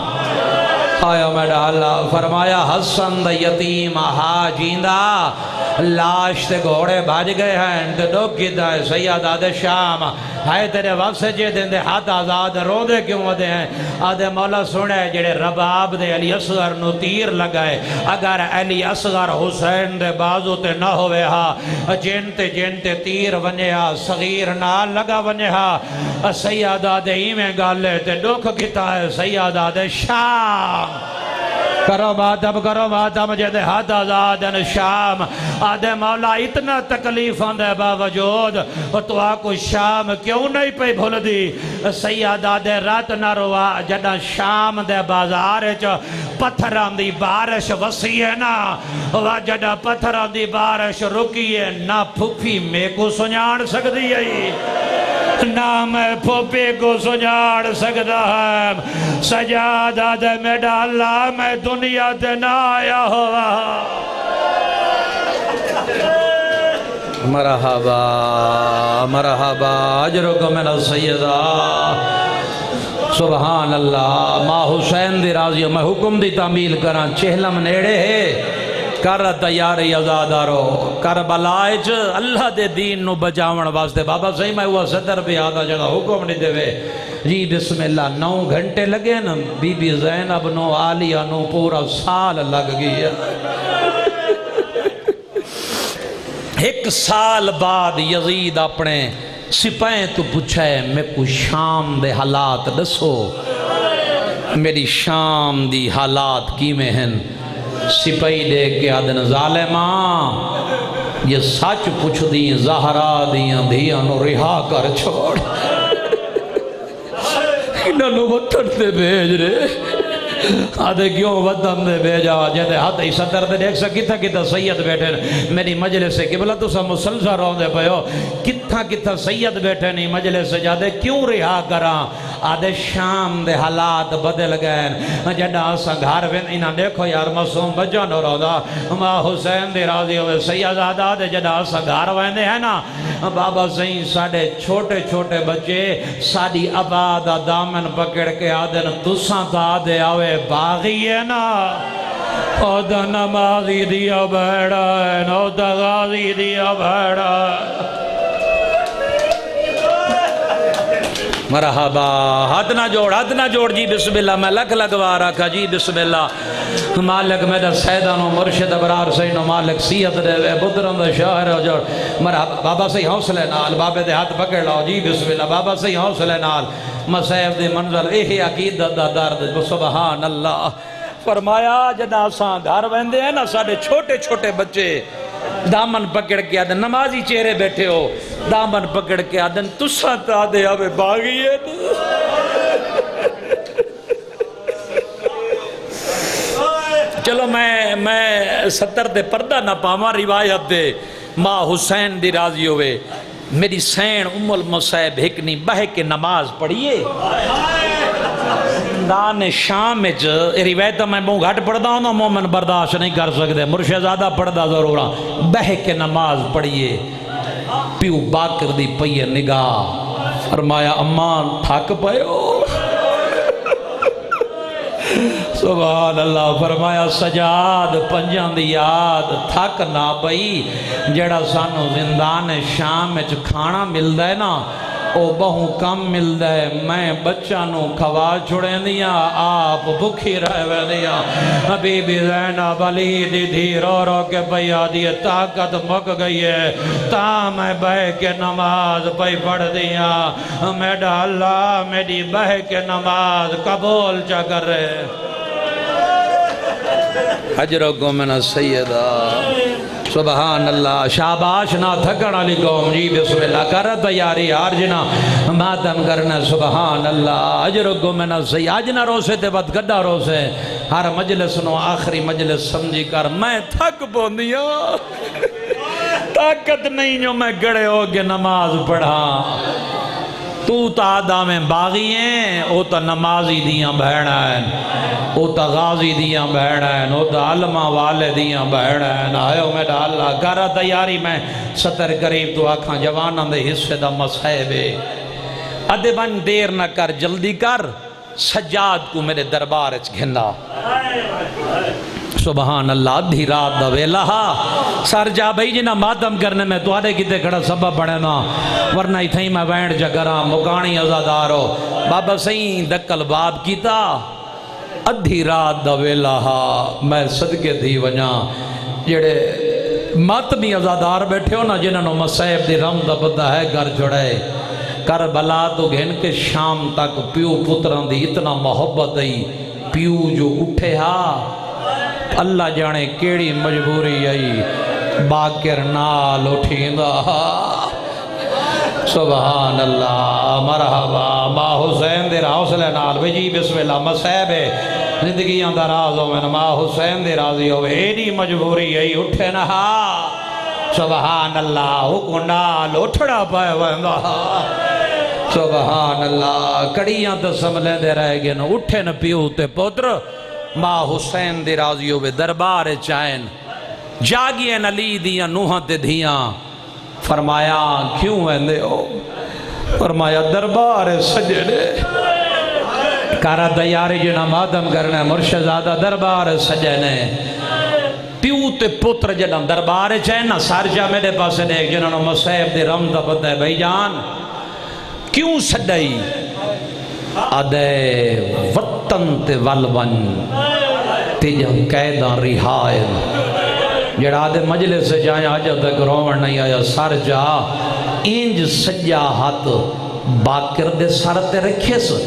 آیا میں ڈالا فرمایا حسن دا یتیم آہا جیندہ لاش تے گھوڑے بھاج گئے ہیں تے ڈوکی دائے سیدہ دے شام ہائے تیرے وقت سے جے دیں دے ہاتھ آزاد رو دے کیوں دے ہیں آدھے مولا سنے جڑے رباب دے علی اصغر نو تیر لگائے اگر علی اصغر حسین دے بازو تے نہ ہوئے ہاں جنتے تیر ونیا صغیر نہ لگا ونیا سیادہ دے ہی میں گالے تے ڈوکھ کتا ہے سیادہ دے شام کرو ماتم جدے ہاتھ آزادن شام آدھے مولا اتنا تکلیفاں دے باوجود تو آکو شام کیوں نہیں پہ بھول دی سیادہ دے رات نہ روا جدہ شام دے بازار پتھران دی بارش وسیع ہے نا جدہ پتھران دی بارش رکی ہے نہ پھوپھی میں کو سنیاڑ سکتی ہے نہ میں پھوپے کو سنیاڑ سکتا ہے سجادہ دے میں ڈالا میں دنیا دے نہ آیا ہوا مرحبا مرحبا اجرکم من السیدہ سبحان اللہ ماں حسین دی راضی میں حکم دی تعمیل کران چہلم نیڑے ہے کر تیاری عزادارو کربلائچ اللہ دے دین نو بچاون واسطے بابا صحیح میں ہوا صدر بھی آدھا جگہ حکم نہیں دے وے جی بسم اللہ 9 گھنٹے لگے نا بی بی زینب نو آلیہ نو پورا سال لگ گیا 1 سال بعد یزید اپنے سپاہیں تو پوچھے میں کو شام دے حالات دسو میری شام دی حالات کی میں ہیں سپاہی دے کے آدن ظالماں یہ سچ پوچھ دیں زہرا دیاں دیاں نو رہا کر چھوڑ انہوں نے وطن دے بھیج رہے آدھے کیوں وطن دے بھیجا جیدے ہاتھ ہی صدر دے دیکھ سا کتھا سید بیٹھے میری مجلس سے کہ بلا تو سا مسلسل رہوں دے پہو کتھا سید بیٹھے نہیں مجلس سے جادے کیوں رہا کران آدھے شام دے حالات بدل گئے جڑا اسا گھر وین انہاں دیکھو یار معصوم بچہ نو رہو دا ماں حسین دے راضی ہوئے سیدادہ دے جڑا اسا گھر ویندے ہیں نا بابا صحیح ساڑھے چھوٹے چھوٹے بچے ساڑھی عبادہ دامن پکڑ کے آدھن تساں تا دے آوے باغی ہے نا او دا نمازی دیا بھیڑا ہے او دا غازی دیا بھیڑا ہے مرحبا ہاتھ نہ جوڑ جی بسم اللہ میں لکھ لگوا رکھا جی بسم اللہ مالک میرا سیدانو مرشد ابرار سینو مالک سیحت دے وے بدرم دے شاہر ہو جوڑ مرحبا بابا سے حوصلے نال بابے دے ہاتھ پکڑ لاؤ جی بسم اللہ بابا سے حوصلے نال مسیب دے منظر اے عقیدت دا درد سبحان اللہ فرمایا جدا ساں گھر ویندے ہیں نا ساڑھے چھوٹے چھوٹے بچے دامن پکڑ کے آدھن نمازی چہرے بیٹھے ہو دامن پکڑ کے آدھن تساں تا دے آوے باغی ہے چلو میں 70 دے پردہ نہ پاما روایت دے ماں حسین دی راضی ہوئے میری سین ام المصیب ہکنی بہ کے نماز پڑھیے زندان شام وچ روایت میں بہت گھٹ پڑھدا ہوں مومن برداشت نہیں کر سکتے مرشد زیادہ پڑھدا ضرور ہاں بہ کے نماز پڑھیے پیو باکر دی پئی نگاہ فرمایا اماں تھک پئے ہو سبحان اللہ فرمایا سجاد پنجان دی یاد تھک نہ پئی جڑا سانو زندان شام وچ کھانا ملدا ہے نا او بہوں کم ملدا ہے میں بچہ نو کھوا چھڑے دیا آپ بھکھی رہے دیا حبیب زینب علی دی دھی رو رو کے بھیا دی طاقت مک گئی ہے تا میں بہ کے نماز پئی پڑھ دیا میڈا اللہ میری بہ کے نماز قبول چا کر رہے حجرکم من السیدہ سبحان اللہ شاباش نہ تھکن علی قوم جی بسم اللہ کر تیاری آرجنا ماتم کرنا سبحان اللہ اجرکم من السیدہ آجنا روسے تے بات گڑا روسے ہر مجلس نو آخری مجلس سمجھی کر میں تھک پوندیا طاقت نہیں جو میں گڑے ہو کے نماز پڑھا تو تا آدم باغی ہیں او تا نمازی دیاں بہنا ہیں او تا غازی دیاں بہنا ہیں او تا علمہ والے دیاں بہنا ہیں آئیو میڈا اللہ کر تیاری میں ستر قریب تو آکھاں جواناں دے حصے دا مسائبے ادھے بن دیر نہ کر جلدی کر سجاد کو میرے دربار اچ گھندا سبحان اللہ ادھی رات دا ویلا سر جا بھئی جنہ ماتم کرنے میں تو آدھے کتے کھڑا سبب بڑھے نا ورنہ ہی تھیں میں وینڈ جگرہ مکانی ازادارو بابا سین دکل باب کیتا ادھی رات دا ویلا میں صدقے تھی ونیا جڑے ماتمی ازادار بیٹھے ہو نا جنہوں نے مسائب دی رم دا پتہ ہے گھر چھڑے کربلا تو گھن کے شام تک پیو پتران دی اتنا محبت دی پیو جو اٹھے اللہ جانے کیڑی مجبوری آئی باکر نال اٹھیندا سبحان اللہ مرحبا ماں حسین دے حوصلے نال بجی بسم اللہ مسائب ہے زندگیاں دا راز ہو میں ماں حسین دے راضی ہوئے ایڈی مجبوری آئی اٹھے نہا سبحان اللہ حکم نال اٹھڑا پائے ویندا سبحان اللہ کڑیاں تو سملے دے رہے گے نا اٹھے نا پیو تے پوتر ماں حسین دی راضی ہوئے دربار چائن جاگین علی دیاں نوحاں تے دھیاں فرمایا کیوں ویندے ہو فرمایا دربار سجنے کارا تیاری جنا ماتم کرنے مرشدزادہ دربار سجنے پیو تے پتر جنا دربار چائن نا سارجہ میرے پاس دیکھ جنہوں نے مسیب دی رمضہ پتہ ہے بھائی جان کیوں سڈائی آدھے وطن تے والون تیجا قیداں رہائن جڑا آدھے مجلس سے جائیں آجا تک رومن نہیں آیا سر جا انج سجا ہاتھ باکر دے سر تے رکھے سو